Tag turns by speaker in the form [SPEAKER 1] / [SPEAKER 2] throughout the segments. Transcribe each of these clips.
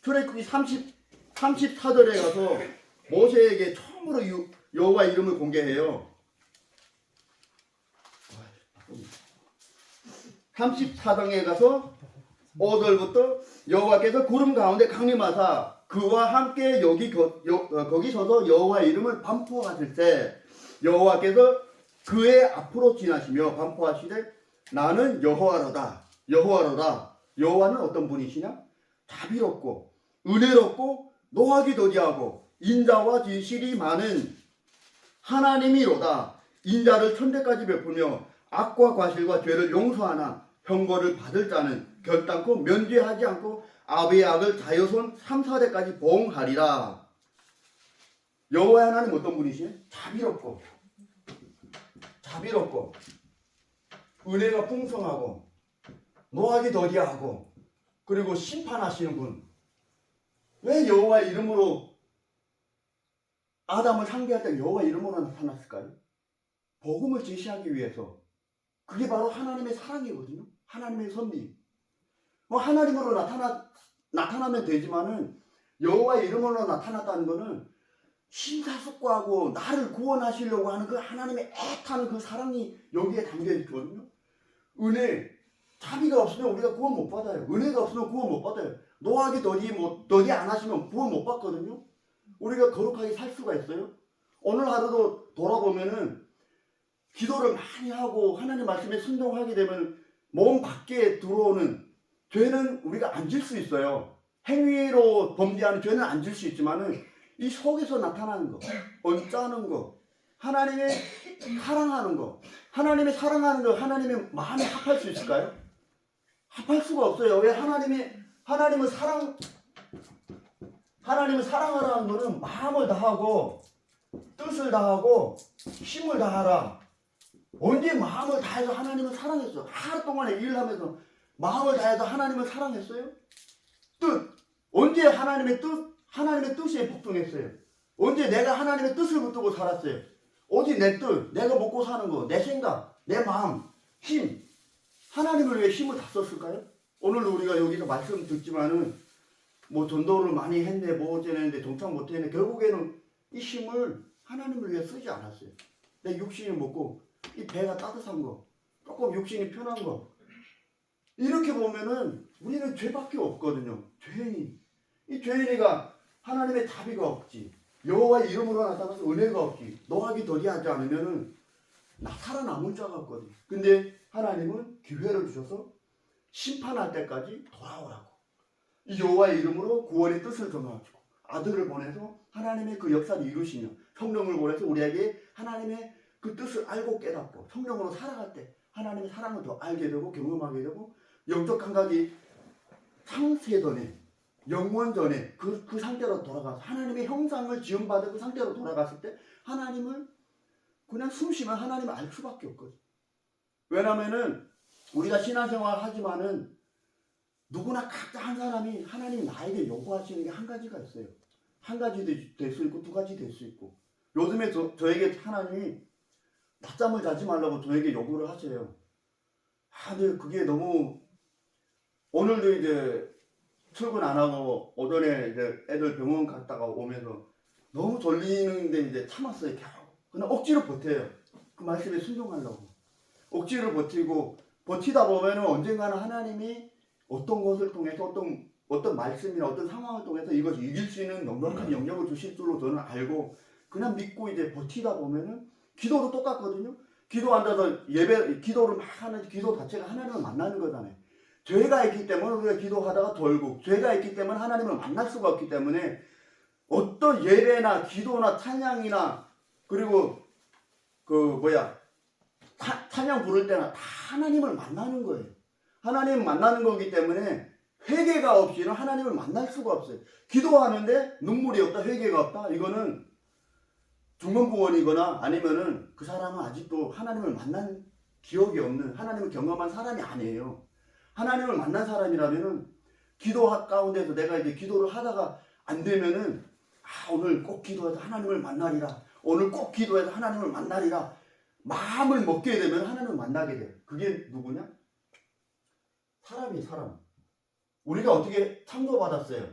[SPEAKER 1] 출애굽기 34절에 가서 모세에게 처음으로 여호와 이름을 공개해요. 34장에 가서 5절부터 여호와께서 구름 가운데 강림하사 그와 함께 거기 서서 여호와 이름을 반포하실 때 여호와께서 그의 앞으로 지나시며 반포하시되 나는 여호와로다. 여호와로다. 여호와는 어떤 분이시냐? 자비롭고 은혜롭고 노하기 더디하고 인자와 진실이 많은 하나님이로다. 인자를 천대까지 베푸며 악과 과실과 죄를 용서하나 형벌을 받을 자는 결단코 면죄하지 않고 아비의 악을 자여손 3, 4대까지 보응하리라. 여호와 하나님 어떤 분이시에요? 자비롭고 은혜가 풍성하고 노하기 더디하고 그리고 심판하시는 분. 왜 여호와 이름으로 아담을 상대할 때 여호와 이름으로 나타났을까요? 복음을 제시하기 위해서. 그게 바로 하나님의 사랑이거든요. 하나님의 섭리. 뭐 하나님으로 나타나면 되지만은 여호와 이름으로 나타났다는 것은 심사숙고하고 나를 구원하시려고 하는 그 하나님의 애타는 그 사랑이 여기에 담겨 있거든요. 은혜, 자비가 없으면 우리가 구원 못 받아요. 은혜가 없으면 구원 못 받아요. 노하기 더디 안 하시면 구원 못 받거든요. 우리가 거룩하게 살 수가 있어요. 오늘 하루도 돌아보면은 기도를 많이 하고 하나님 말씀에 순종하게 되면 몸 밖에 들어오는 죄는 우리가 안 질 수 있어요. 행위로 범죄하는 죄는 안 질 수 있지만은 이 속에서 나타나는 거, 언짢은 거, 하나님의 사랑하는 거, 하나님의 사랑하는 거, 하나님의 마음에 합할 수 있을까요? 합할 수가 없어요. 왜 하나님은 사랑하라는 것은 마음을 다하고 뜻을 다하고 힘을 다하라. 언제 마음을 다해서 하나님을 사랑했어? 하루 동안에 일을 하면서 마음을 다해서 하나님을 사랑했어요? 언제 하나님의 뜻에 복종했어요? 언제 내가 하나님의 뜻을 붙들고 살았어요? 어디 내 뜻, 내가 먹고 사는 거, 내 생각, 내 마음, 힘, 하나님을 위해 힘을 다 썼을까요? 오늘 우리가 여기서 말씀 듣지만은 뭐 전도를 많이 했네, 뭐 어쩌는데 동참 못했네. 결국에는 이 힘을 하나님을 위해 쓰지 않았어요. 내 육신이 먹고 이 배가 따뜻한 거, 조금 육신이 편한 거. 이렇게 보면은 우리는 죄밖에 없거든요. 죄인. 이 죄인이가 하나님의 자비가 없지, 여호와의 이름으로 나타나서 은혜가 없지, 노하기 더디하지 않으면은 살아남을 자가 없거든요. 근데 하나님은 기회를 주셔서 심판할 때까지 돌아오라고. 이 여호와의 이름으로 구원의 뜻을 전하시고 아들을 보내서 하나님의 그 역사를 이루시며 성령을 보내서 우리에게 하나님의 그 뜻을 알고 깨닫고 성령으로 살아갈 때 하나님의 사랑을 더 알게 되고 경험하게 되고 영적 감각이 창세전에 영원전에 그 상태로 돌아가서 하나님의 형상을 지음받은 그 상태로 돌아갔을 때 하나님을 그냥 숨 쉬면 하나님을 알 수밖에 없거든. 왜냐면은 우리가 신앙생활 하지만은 누구나 각자 한 사람이 하나님이 나에게 요구하시는 게 한 가지가 있어요. 한 가지 될 수 있고 두 가지 될 수 있고. 요즘에 저에게 하나님이 낮잠을 자지 말라고 저에게 요구를 하세요. 근데 그게 너무, 오늘도 이제 출근 안 하고 오전에 이제 애들 병원 갔다가 오면서 너무 졸리는데 이제 참았어요. 겨우. 그냥 억지로 버텨요. 그 말씀에 순종하려고. 억지로 버티다 보면은 언젠가는 하나님이 어떤 것을 통해서 어떤 말씀이나 어떤 상황을 통해서 이것을 이길 수 있는 넉넉한 영역을 주실 줄로 저는 알고 그냥 믿고 이제 버티다 보면은 기도도 똑같거든요. 기도 앉아서 기도를 막 하는 기도 자체가 하나님을 만나는 거잖아요. 죄가 있기 때문에 우리가 기도하다가 돌고, 죄가 있기 때문에 하나님을 만날 수가 없기 때문에 어떤 예배나 기도나 찬양이나 그리고 찬양 부를 때나 다 하나님을 만나는 거예요. 하나님을 만나는 거기 때문에 회개가 없이는 하나님을 만날 수가 없어요. 기도하는데 눈물이 없다, 회개가 없다, 이거는 중범부원이거나 아니면은 그 사람은 아직도 하나님을 만난 기억이 없는, 하나님을 경험한 사람이 아니에요. 하나님을 만난 사람이라면은 기도 가운데서 내가 이제 기도를 하다가 안 되면은 오늘 꼭 기도해서 하나님을 만나리라, 오늘 꼭 기도해서 하나님을 만나리라 마음을 먹게 되면 하나님을 만나게 돼요. 그게 누구냐? 사람이 사람. 우리가 어떻게 창조받았어요?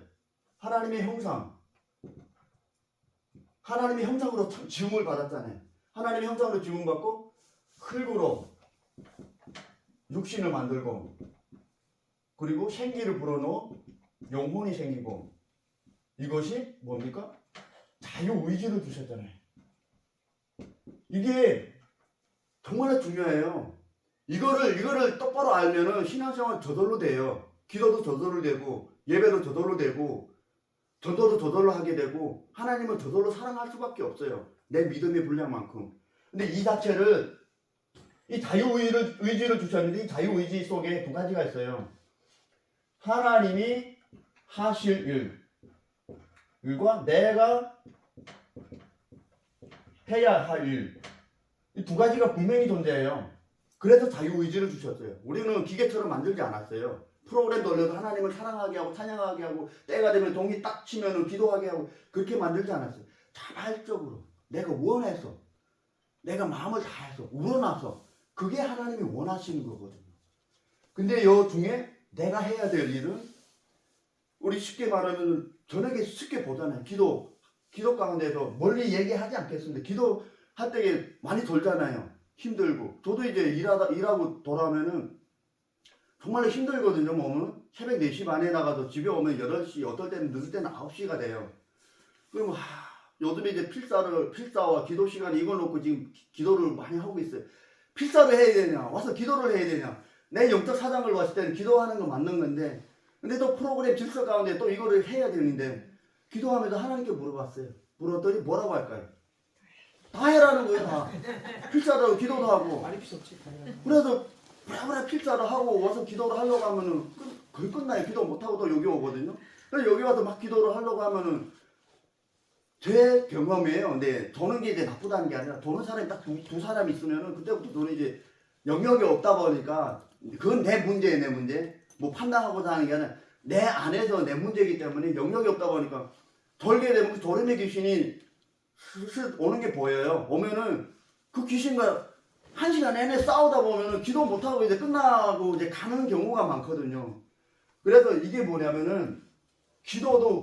[SPEAKER 1] 하나님의 형상, 하나님의 형상으로 지음을 받았잖아요. 하나님의 형상으로 지음 받고 흙으로 육신을 만들고 그리고 생기를 불어넣어 영혼이 생기고 이것이 뭡니까? 자유의지를 주셨잖아요. 이게 정말 중요해요. 이거를 똑바로 알면은 신앙생활 저절로 돼요. 기도도 저절로 되고 예배도 저절로 되고 전도도 저절로 하게 되고 하나님을 저절로 사랑할 수밖에 없어요. 내 믿음의 분량만큼. 근데 이 자체를 이 자유의지를 주셨는데 이 자유의지 속에 두 가지가 있어요. 하나님이 하실 일과 내가 해야 할 일. 이 두 가지가 분명히 존재해요. 그래서 자유의지를 주셨어요. 우리는 기계처럼 만들지 않았어요. 프로그램 돌려서 하나님을 사랑하게 하고 찬양하게 하고 때가 되면 종이 딱 치면 기도하게 하고 그렇게 만들지 않았어요. 자발적으로 내가 원해서 내가 마음을 다해서 우러나서 그게 하나님이 원하시는 거거든요. 근데 요 중에 내가 해야 될 일은 우리 쉽게 말하면 저녁에 쉽게 보잖아요. 기도 가운데서 멀리 얘기하지 않겠습니다. 기도할 때 많이 돌잖아요. 힘들고 저도 이제 일하고 돌아오면은 정말로 힘들거든요. 몸은 새벽 4시 반에 나가서 집에 오면 8시 어떨 때는 늦을 때는 9시가 돼요. 그럼 요즘에 이제 필사와 기도 시간에 이걸 놓고 지금 기도를 많이 하고 있어요. 필사를 해야 되냐 와서 기도를 해야 되냐 내 영적 사장을 봤을 때는 기도하는 건 맞는 건데 근데 또 프로그램 질서 가운데 또 이거를 해야 되는데 기도하면서 하나님께 물어봤어요. 물었더니 뭐라고 할까요? 다 해라는 거예요. 다 필사도 하고 기도도 하고
[SPEAKER 2] 말이 필요 없지.
[SPEAKER 1] 그래서 브라브라 필사를 하고 와서 기도를 하려고 하면은 거의 끝나요. 기도 못하고 또 여기 오거든요. 그래서 여기 와서 막 기도를 하려고 하면은 제 경험이에요. 근데 도는 게 이제 나쁘다는 게 아니라 도는 사람이 딱 두 사람 있으면은 그때부터 저는 이제 영역이 없다 보니까 그건 내 문제예요. 내 문제. 뭐 판단하고자 하는 게 아니라 내 안에서 내 문제이기 때문에 영역이 없다 보니까 돌게 되면 그 도련의 귀신이 슬슬 오는 게 보여요. 오면은 그 귀신과 1시간 내내 싸우다 보면은 기도 못하고 이제 끝나고 이제 가는 경우가 많거든요. 그래서 이게 뭐냐면은 기도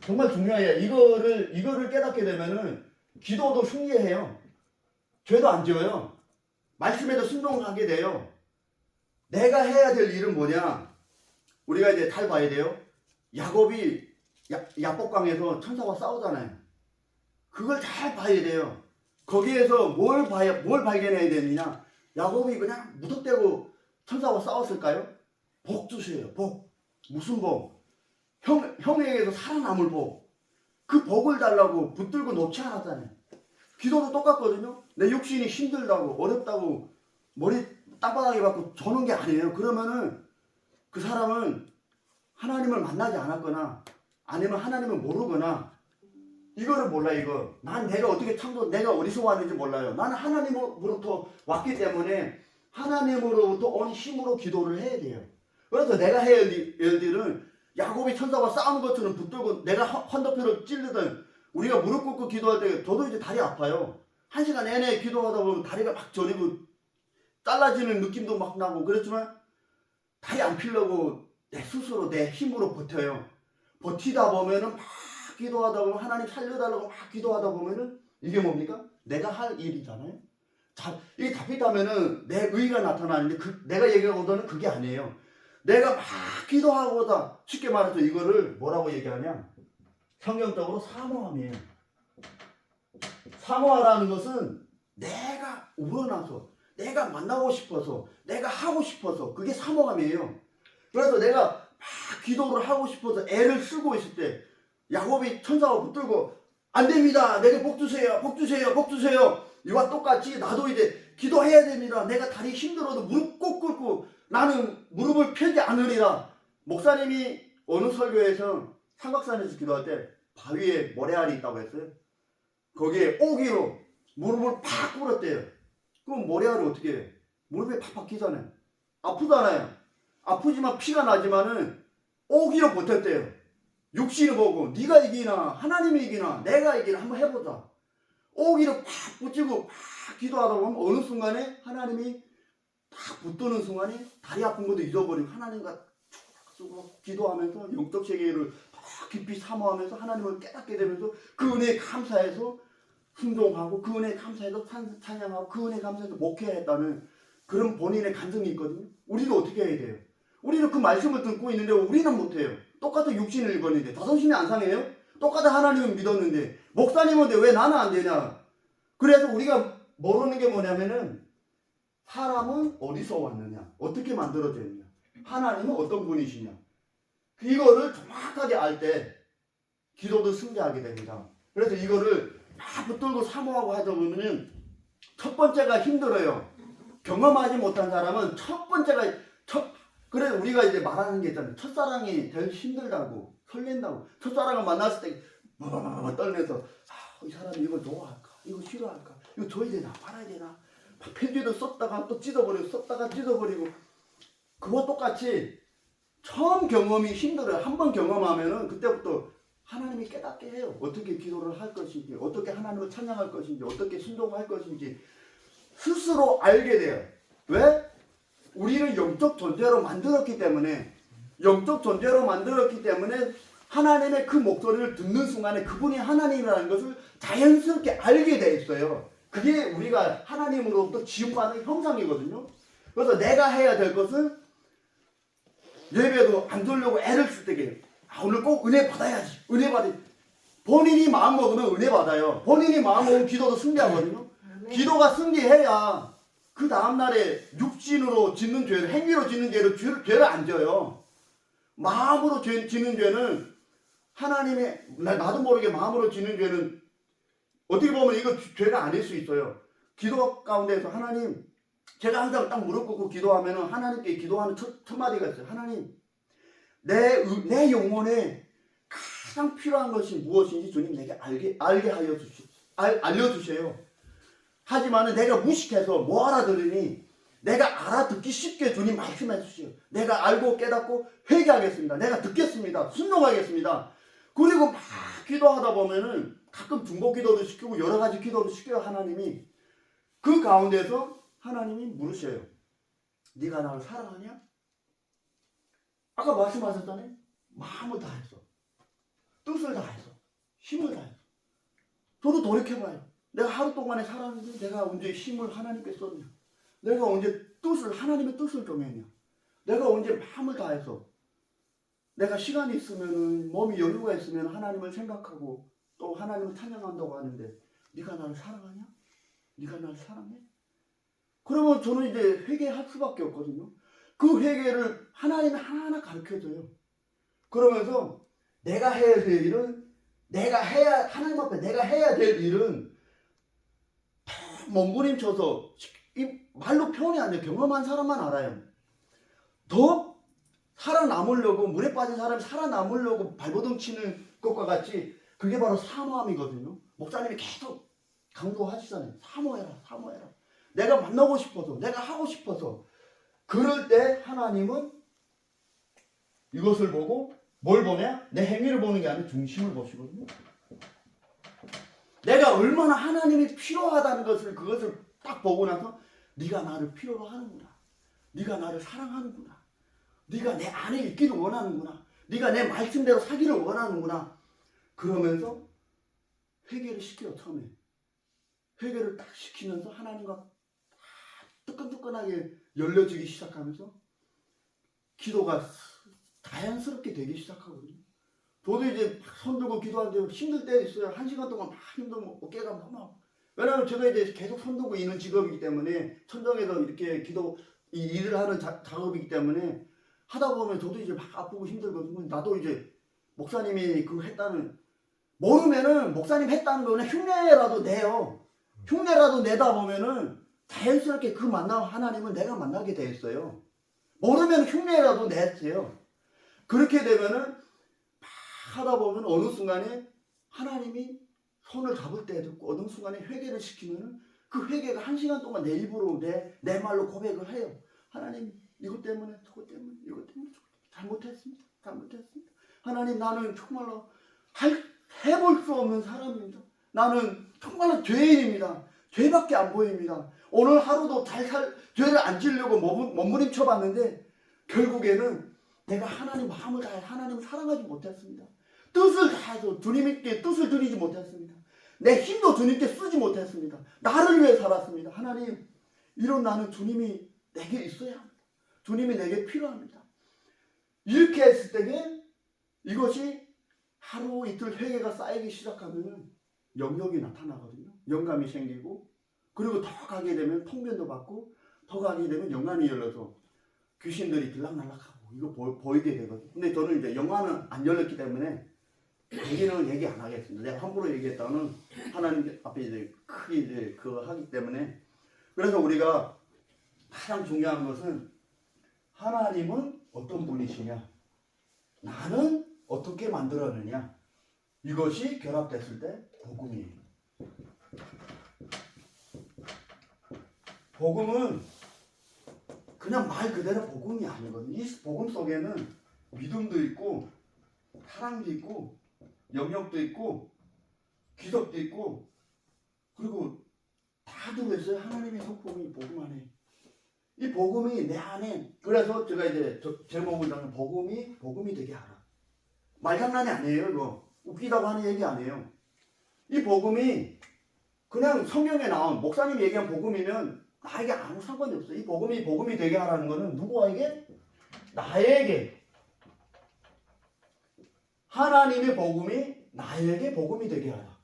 [SPEAKER 1] 정말 중요해요. 이거를 깨닫게 되면은 기도도 승리해요. 죄도 안 지어요. 말씀에도 순종하게 돼요. 내가 해야 될 일은 뭐냐? 우리가 이제 잘 봐야 돼요. 야곱이 야복강에서 천사와 싸우잖아요. 그걸 잘 봐야 돼요. 거기에서 뭘 발견해야 되느냐? 야곱이 그냥 무턱대고 천사와 싸웠을까요? 복 주세요. 복. 무슨 복? 형에게서 살아남을 복. 그 복을 달라고 붙들고 놓지 않았잖아요. 기도도 똑같거든요. 내 육신이 힘들다고 어렵다고 머리 땅바닥에 받고 저는 게 아니에요. 그러면은 그 사람은 하나님을 만나지 않았거나 아니면 하나님을 모르거나 이거를 몰라. 이거 난 내가 어떻게 내가 어디서 왔는지 몰라요. 나는 하나님으로부터 왔기 때문에 하나님으로부터 온 힘으로 기도를 해야 돼요. 그래서 내가 해야 할 일들은 야곱이 천사와 싸우는 것처럼 붙들고 내가 환도표를 찔르든 우리가 무릎 꿇고 기도할 때 저도 이제 다리 아파요. 1시간 내내 기도하다 보면 다리가 막 저리고 잘라지는 느낌도 막 나고 그렇지만 다리 안 피려고 내 스스로 내 힘으로 버텨요. 버티다 보면은 막 기도하다 보면 하나님 살려달라고 막 기도하다 보면은 이게 뭡니까? 내가 할 일이잖아요. 이게 잡히다면은 내 의가 나타나는데 내가 얘기하고는 그게 아니에요. 내가 막 기도하고다 쉽게 말해서 이거를 뭐라고 얘기하냐? 성경적으로 사모함이에요. 사모하라는 것은 내가 우러나서 내가 만나고 싶어서 내가 하고 싶어서 그게 사모함이에요. 그래서 내가 막 기도를 하고 싶어서 애를 쓰고 있을 때 야곱이 천사와 붙들고 안 됩니다. 내게 복 주세요. 복 주세요. 복 주세요. 이와 똑같이 나도 이제 기도해야 됩니다. 내가 다리 힘들어도 무릎 꼭 꿇고 나는 무릎을 펴지 않으리라. 목사님이 어느 설교에서 삼각산에서 기도할 때 바위에 모래알이 있다고 했어요. 거기에 오기로 무릎을 팍 꿇었대요. 그럼 모래알이 어떻게 해? 무릎에 팍팍 끼잖아요. 아프잖아요. 아프지만 피가 나지만은 오기로 버텼대요. 육신을 보고 네가 이기나 하나님이 이기나 내가 이기나 한번 해보자. 오기로 팍 붙이고 팍 기도하다 보면 어느 순간에 하나님이 딱 붙드는 순간에 다리 아픈 것도 잊어버리고 하나님과 쓰고 기도하면서 영적 세계를 더 깊이 사모하면서 하나님을 깨닫게 되면서 그 은혜에 감사해서 순종하고 그 은혜에 감사해서 찬양하고 그 은혜에 감사해서 목회했다는 그런 본인의 감정이 있거든요. 우리도 어떻게 해야 돼요? 우리는 그 말씀을 듣고 있는데 우리는 못해요. 똑같은 육신을 읽었는데 자존심이 안 상해요? 똑같은 하나님을 믿었는데 목사님인데 왜 나는 안 되냐? 그래서 우리가 모르는 게 뭐냐면은 사람은 어디서 왔느냐? 어떻게 만들어졌느냐? 하나님은 어떤 분이시냐? 이거를 정확하게 알 때 기도도 승리하게 됩니다. 그래서 이거를 막 붙들고 사모하고 하다 보면은 첫 번째가 힘들어요. 경험하지 못한 사람은 첫 번째가 그래 우리가 이제 말하는 게 있잖아요. 첫사랑이 제일 힘들다고 설렌다고. 첫사랑을 만났을 때 떨면서 이 사람이 이걸 좋아할까? 이거 싫어할까? 이거 줘야 되나? 말아야 되나? 편지도 썼다가 또 찢어버리고 썼다가 찢어버리고. 그와 똑같이 처음 경험이 힘들어요. 한 번 경험하면은 그때부터 하나님이 깨닫게 해요. 어떻게 기도를 할 것인지, 어떻게 하나님을 찬양할 것인지, 어떻게 순종할 것인지 스스로 알게 돼요. 왜? 우리를 영적 존재로 만들었기 때문에 하나님의 그 목소리를 듣는 순간에 그분이 하나님이라는 것을 자연스럽게 알게 돼 있어요. 그게 우리가 하나님으로부터 지음받는 형상이거든요. 그래서 내가 해야 될 것은 예배도 안 들려고 애를 쓸 때게 오늘 꼭 은혜 받아야지. 은혜 받아야지. 본인이 마음 먹으면 은혜 받아요. 본인이 마음 먹으면 기도도 승리하거든요. 기도가 승리해야 그 다음날에 육신으로 짓는 죄를, 행위로 짓는 죄를 안 져요. 마음으로 짓는 죄는 하나님의, 나도 모르게 마음으로 짓는 죄는 어떻게 보면 이거 죄가 아닐 수 있어요. 기도 가운데서 하나님, 제가 항상 딱 무릎 꿇고 기도하면 하나님께 기도하는 첫 마디가 있어요. 하나님, 내 영혼에 가장 필요한 것이 무엇인지 주님 내게 알게 하여 알려주세요. 하지만 내가 무식해서 뭐 알아들으니 내가 알아듣기 쉽게 주님 말씀해 주시오. 내가 알고 깨닫고 회개하겠습니다. 내가 듣겠습니다. 순종하겠습니다. 그리고 막 기도하다 보면은 가끔 중보 기도도 시키고 여러 가지 기도도 시켜요. 하나님이 그 가운데서 하나님이 물으셔요. 네가 나를 사랑하냐? 아까 말씀하셨잖아요. 마음을 다해서, 뜻을 다해서, 힘을 다해서. 저도 돌이켜봐요. 내가 하루 동안에 살았는데 내가 언제 힘을 하나님께 썼냐? 내가 언제 하나님의 뜻을 정했냐? 내가 언제 마음을 다해서, 내가 시간이 있으면은, 몸이 여유가 있으면 하나님을 생각하고 또 하나님을 찬양한다고 하는데 네가 나를 사랑하냐? 네가 나를 사랑해? 그러면 저는 이제 회개할 수밖에 없거든요. 그 회개를 하나님이 하나하나 가르쳐줘요. 그러면서 내가 해야 될 일은 하나님 앞에 내가 해야 될 일은 몸부림쳐서 이 말로 표현이 안 돼요. 경험한 사람만 알아요. 더 살아남으려고, 물에 빠진 사람이 살아남으려고 발버둥 치는 것과 같이 그게 바로 사모함이거든요. 목사님이 계속 강조하시잖아요. 사모해라. 내가 만나고 싶어서, 내가 하고 싶어서. 그럴 때 하나님은 이것을 보고 뭘 보냐? 내 행위를 보는 게 아니라 중심을 보시거든요. 내가 얼마나 하나님이 필요하다는 그것을 딱 보고 나서 네가 나를 필요로 하는구나. 네가 나를 사랑하는구나. 네가 내 안에 있기를 원하는구나. 네가 내 말씀대로 사기를 원하는구나. 그러면서 회개를 시켜요. 처음에. 회개를 딱 시키면서 하나님과 뜨끈뜨끈하게 열려지기 시작하면서 기도가 자연스럽게 되기 시작하거든요. 저도 이제 손 들고 기도하는데 힘들 때 있어요. 1시간 동안 막 힘들고 어깨가 막. 왜냐하면 제가 이제 계속 손 들고 있는 직업이기 때문에 천정에서 이렇게 이 일을 하는 작업이기 때문에 하다 보면 저도 이제 막 아프고 힘들거든요. 나도 이제 목사님이 그거 했다는, 모르면은 목사님 했다는 거는 흉내라도 내요. 흉내라도 내다 보면은 자연스럽게 그 하나님은 내가 만나게 돼 있어요. 모르면 흉내라도 냈어요. 그렇게 되면은 막 하다 보면 어느 순간에 하나님이 손을 잡을 때도 있고 어느 순간에 회개를 시키면은 그 회개가 1시간 동안 내 입으로 내 말로 고백을 해요. 하나님 이것 때문에 저것 때문에 이것 때문에 잘못했습니다. 하나님 나는 정말로 해볼 수 없는 사람입니다. 나는 정말로 죄인입니다. 죄밖에 안 보입니다. 오늘 하루도 죄를 안 지으려고 몸부림쳐 봤는데 결국에는 내가 하나님 마음을 다해 하나님을 사랑하지 못했습니다. 뜻을 다해서 주님께 뜻을 드리지 못했습니다. 내 힘도 주님께 쓰지 못했습니다. 나를 위해 살았습니다. 하나님, 이런 나는 주님이 내게 있어야 합니다. 주님이 내게 필요합니다. 이렇게 했을 때에 이것이 하루 이틀 회개가 쌓이기 시작하면 영역이 나타나거든요. 영감이 생기고, 그리고 더 가게 되면 통변도 받고, 더 가게 되면 영안이 열려서 귀신들이 들락날락하고 이거 보이게 되거든요. 근데 저는 이제 영안은 안 열렸기 때문에 여기는 얘기 안 하겠습니다. 내가 함부로 얘기했다는 하나님 앞에 이제 크게 이제 그거 하기 때문에. 그래서 우리가 가장 중요한 것은 하나님은 어떤 분이시냐, 나는 어떻게 만들었느냐, 이것이 결합됐을 때 복음이에요. 복음은 그냥 말 그대로 복음이 아니거든요. 이 복음 속에는 믿음도 있고 사랑도 있고 영역도 있고 기적도 있고, 그리고 다 들어있어요. 하나님의 성품이 복음 안에. 이 복음이 내 안에. 그래서 제가 이제 제목을 잡는 복음이 되게 하라. 말장난이 아니에요. 이거 웃기다고 하는 얘기 아니에요. 이 복음이 그냥 성경에 나온 목사님이 얘기한 복음이면 나에게 아무 상관이 없어요. 이 복음이 되게 하라는 거는 누구에게? 나에게. 하나님의 복음이 나에게 복음이 되게 하라.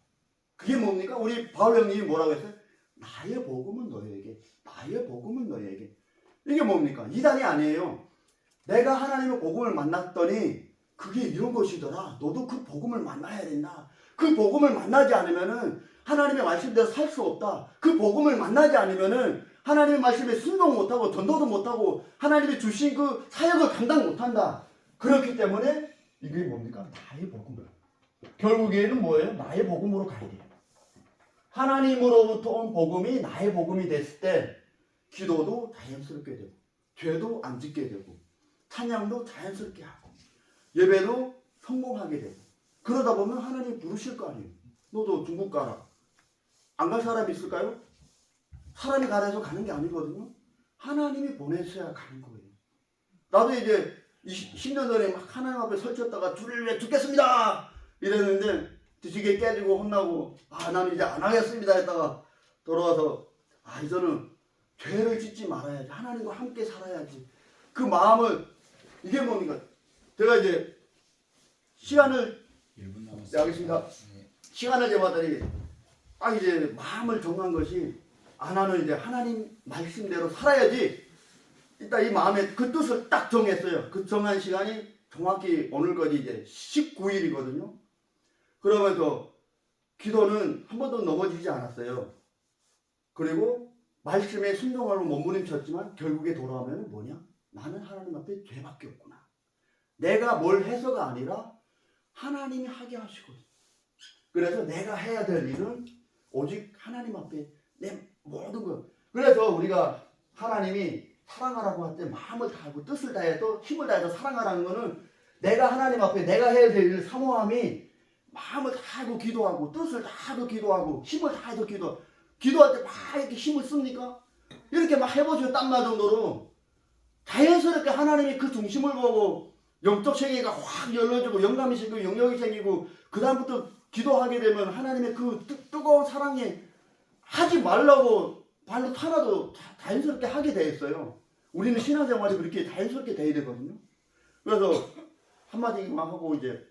[SPEAKER 1] 그게 뭡니까? 우리 바울 형님이 뭐라고 했어요? 나의 복음은 너에게. 나의 복음은 너에게. 이게 뭡니까? 이단이 아니에요. 내가 하나님의 복음을 만났더니 그게 이런 것이더라. 너도 그 복음을 만나야 된다. 그 복음을 만나지 않으면은 하나님의 말씀대로 살 수 없다. 그 복음을 만나지 않으면은 하나님의 말씀에 순종 못하고 전도도 못하고 하나님이 주신 그 사역을 감당 못한다. 그렇기 때문에 이게 뭡니까? 나의 복음. 결국에는 뭐예요? 나의 복음으로 가야 돼요. 하나님으로부터 온 복음이 나의 복음이 됐을 때 기도도 자연스럽게 되고, 죄도 안 짓게 되고, 찬양도 자연스럽게 하고, 예배도 성공하게 되고, 그러다 보면 하나님이 부르실 거 아니에요. 너도 중국 가라. 안 갈 사람이 있을까요? 사람이 가라서 가는 게 아니거든요. 하나님이 보내셔야 가는 거예요. 나도 이제 10년 전에 막 하나님 앞에 설쳤다가 주를 위해 죽겠습니다 이랬는데 뒤지게 깨지고 혼나고, 나는 이제 안 하겠습니다 했다가 돌아와서 이제는 죄를 짓지 말아야지, 하나님과 함께 살아야지, 그 마음을. 이게 뭡니까? 제가 이제 시간을 1분 남았습니다. 알겠습니다. 시간을 재봤더니 딱 이제 마음을 정한 것이, 나는 이제 하나님 말씀대로 살아야지. 일단 이 마음에 그 뜻을 딱 정했어요. 그 정한 시간이 정확히 오늘까지 이제 19일이거든요. 그러면서 기도는 한 번도 넘어지지 않았어요. 그리고 말씀에 순종하고 몸부림쳤지만 결국에 돌아오면 뭐냐? 나는 하나님 앞에 죄밖에 없구나. 내가 뭘 해서가 아니라 하나님이 하게 하시고, 그래서 내가 해야 될 일은 오직 하나님 앞에 내 모든 것. 그래서 우리가 하나님이 사랑하라고 할 때 마음을 다하고 뜻을 다해 또 힘을 다해서 사랑하라는 거는, 내가 하나님 앞에 내가 해야 될 일 사모함이 마음을 다하고 기도하고 뜻을 다하고 기도하고 힘을 다해서 기도할 때 막 이렇게 힘을 씁니까? 이렇게 막 해보시고 땀날 정도로 자연스럽게 하나님이 그 중심을 보고 영적 세계가 확 열려지고 영감이 생기고 영역이 생기고, 그 다음부터 기도하게 되면 하나님의 그 뜨거운 사랑에 하지 말라고 발로 하나도 자연스럽게 하게 돼 있어요. 우리는 신앙생활이 그렇게 자연스럽게 돼야 되거든요. 그래서 한마디만 하고 이제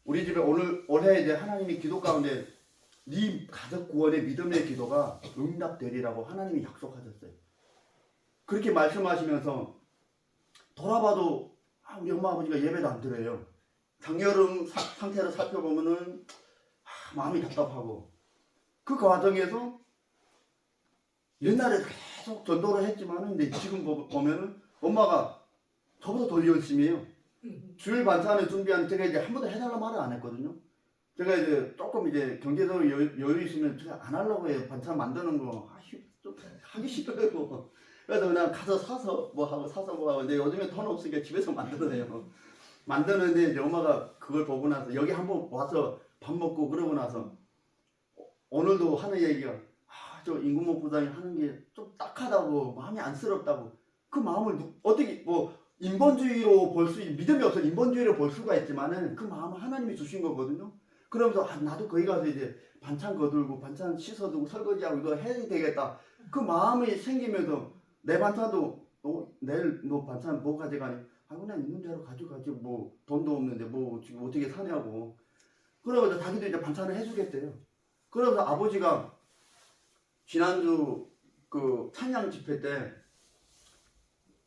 [SPEAKER 1] 우리 집에 올해 이제 하나님이 기도 가운데 네 가족 구원의 믿음의 기도가 응답되리라고 하나님이 약속하셨어요. 그렇게 말씀하시면서 돌아봐도 우리 엄마 아버지가 예배도 안 드려요. 장여름 상태를 살펴보면은 마음이 답답하고, 그 과정에서 옛날에 계속 전도를 했지만은 근데 지금 보면은 엄마가 저보다 더 열심히 해요. 주일 반찬을 준비하는, 제가 이제 한 번도 해달라는 말을 안 했거든요. 제가 이제 조금 이제 경제적으로 여유 있으면 제가 안 하려고 해요. 반찬 만드는 거 좀 하기 싫어요. 그래서 그냥 가서 사서 뭐 하고 근데 요즘에 돈 없으니까 집에서 만들어내요. 만드는데 이제 엄마가 그걸 보고 나서 여기 한번 와서 밥 먹고 그러고 나서 오늘도 하는 얘기가, 저 임금목 부장이 하는 게 좀 딱하다고, 마음이 안쓰럽다고. 그 마음을 어떻게 인본주의로 볼 수, 믿음이 없어 인본주의로 볼 수가 있지만은 그 마음은 하나님이 주신 거거든요. 그러면서 나도 거기 가서 이제 반찬 거들고 반찬 씻어두고 설거지하고 이거 해야 되겠다. 그 마음이 생기면서 내 반찬도 내일 너 반찬 뭐 가져가니? 아이고 난 있는 대로 가져가지 뭐 돈도 없는데 뭐 지금 어떻게 사냐고. 그러면서 자기도 이제 반찬을 해주겠대요. 그러면서 아버지가 지난주 그 찬양 집회 때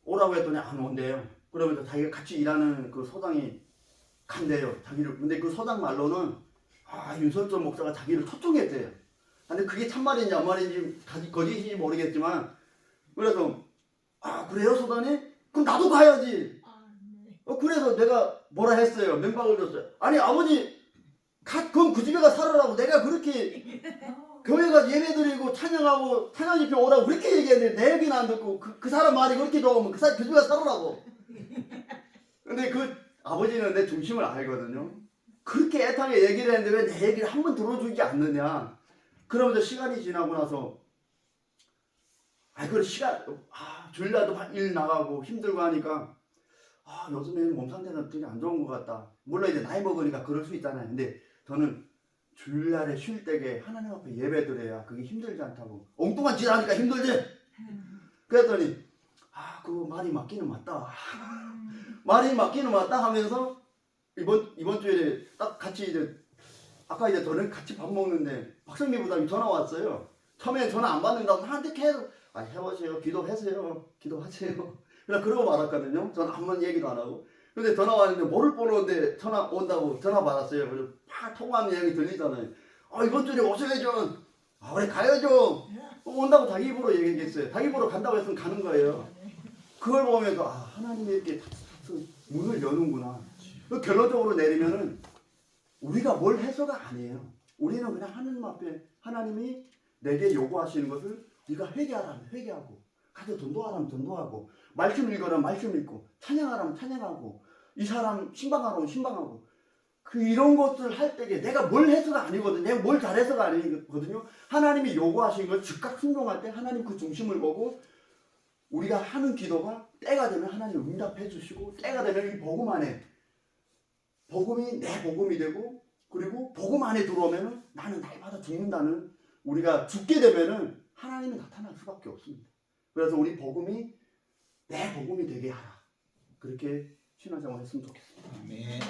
[SPEAKER 1] 오라고 했더니 안 온대요. 그러면서 자기가 같이 일하는 그 소장이 간대요. 자기를. 근데 그 소장 말로는 윤석열 목사가 자기를 초청했대요. 근데 그게 참말인지 안 말인지 거짓인지 모르겠지만 그래서 그래요 소장님? 그럼 나도 가야지. 그래서 내가 뭐라 했어요. 면박을 줬어요. 아니 아버지 그럼 그 집에 가 살으라고 내가 그렇게 교회 가 예배드리고 찬양하고 찬양 집회 오라고 그렇게 얘기했는데 내 얘기는 안 듣고 그 사람 말이 그렇게 좋으면 그 집에 가 살으라고. 근데 그 아버지는 내 중심을 알거든요. 그렇게 애타게 얘기를 했는데 왜 내 얘기를 한 번 들어주지 않느냐. 그러면서 시간이 지나고 나서 그 시간 주일날도 일 나가고 힘들고 하니까 요즘에 몸 상태는 되게 안 좋은 것 같다. 물론 이제 나이 먹으니까 그럴 수 있잖아요. 근데 저는 주일날에 쉴 때에 하나님 앞에 예배드려야 그게 힘들지 않다고. 엉뚱한 짓 하니까 힘들지? 그랬더니 그 말이 맞기는 맞다. 말이 맞기는 맞다 하면서 이번 주일에 딱 같이 이제 아까 이제 저는 같이 밥 먹는데 박성미 부장님 전화 왔어요. 처음에 전화 안 받는다고 나한테 계속 해보세요. 기도하세요. 기도하세요. 그냥 그러고 말았거든요. 저는 아무 얘기도 안 하고. 근데 전화 왔는데 모를 번호인데 전화 온다고 전화 받았어요. 그래서 팍 통화하는 얘기 들리잖아요. 이번 주에 오셔야죠. 그래 가야죠. 온다고 자기 입으로 얘기했어요. 자기 입으로 간다고 했으면 가는 거예요. 그걸 보면서 하나님이 이렇게 문을 여는구나. 결론적으로 내리면은 우리가 뭘 해서가 아니에요. 우리는 그냥 하나님 앞에 하나님이 내게 요구하시는 것을 네가 회개하라면 회개하고 가서 전도하라면 전도하고 말씀 읽으라면 말씀 읽고 찬양하라면 찬양하고 이 사람 신방하라면 신방하고 이런 것들 할 때에 내가 뭘 해서가 아니거든요. 내가 뭘 잘해서가 아니거든요. 하나님이 요구하시는 걸 즉각 순종할 때 하나님 그 중심을 보고 우리가 하는 기도가 때가 되면 하나님 응답해 주시고 때가 되면 이 복음 안에 복음이 내 복음이 되고 그리고 복음 안에 들어오면 나는 날마다 죽는다는 우리가 죽게 되면은 하나님이 나타날 수밖에 없습니다. 그래서 우리 복음이 내 복음이 되게 하라. 그렇게 신앙생활 했으면 좋겠습니다.
[SPEAKER 2] 아멘.